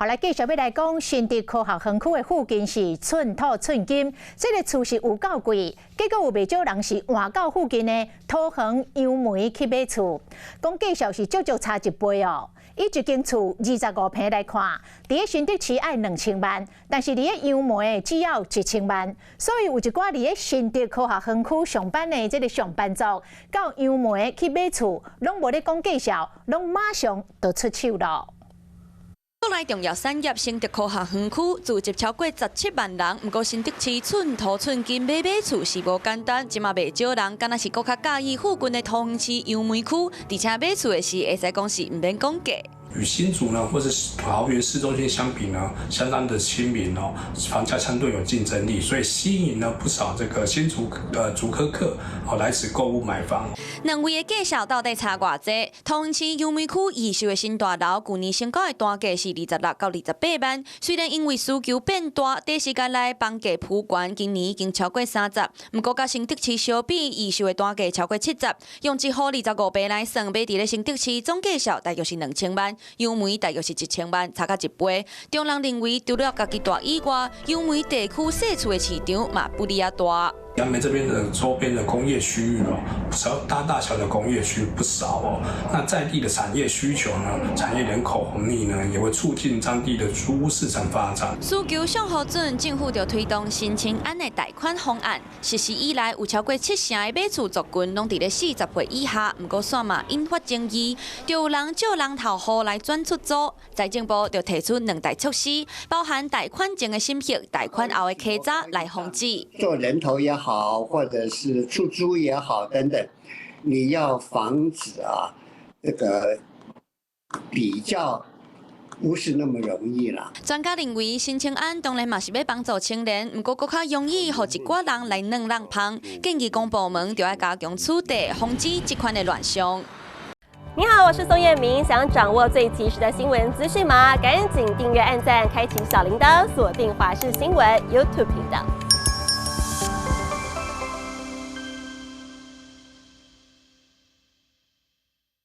后来继续要来讲，新竹科学园区的附近是寸土寸金，这个厝是有够贵，结果有袂少人是换到附近的土行杨梅去买厝，讲价少是足足差一倍哦。以一间厝25平来看，伫个新竹市爱2000万，但是伫个杨梅只要1000万，所以有一寡伫个新竹科学园区上班的这个上班族，到杨梅去买厝，拢无咧讲介绍，拢马上就出手了。 国内重要产业新竹科学园区聚集超过17万人，不过新竹市寸土寸金买厝是无简单，即马袂少人敢若是更较介意附近的桃园市杨梅区，而且买厝的是会使讲是唔免讲价。 与新竹呢，或者是桃园市中心相比呢，相当的亲民哦，房价相对有竞争力，所以吸引了不少这个新竹竹科客哦来此购物买房。两位的介绍到底差偌济？桃园市杨梅区易售的新大楼，去年成交的单价是26到28万，虽然因为需求变大，短时间内房价普悬，今年已经超过30，不过甲新竹市相比，易售的单价超过70，用1户25平来算，买伫咧新竹市总价销大约是2000万。 杨梅大约是1000万，差甲1倍。中人认为，除了家己大以外，杨梅地区细厝的市场嘛不离啊大。 杨梅这边的周边的工业区域哦，大小的工业区不少哦。那在地的产业需求呢，产业人口红利呢，也会促进当地的租屋市场发展。需求上好准，政府就推动新青安的贷款方案，实施以来有超过7成的买厝族群拢伫咧40岁以下，不过线嘛引发争议，就有人借人头户来转出租。财政部就提出2大措施，包含贷款前的审核、贷款后的稽查来防止。做人头也好，或者是出租也好等等，你要防止这个比较不是那么容易啦。专家认为，新青安当然嘛是要帮助青年，不过更较容易予一寡人来软人芳。建议公部门就要加强处理，防止这款的乱象。 你好，我是宋彦明。想掌握最及时的新闻资讯吗？赶紧订阅、按赞、开启小铃铛，锁定华视新闻 YouTube 频道。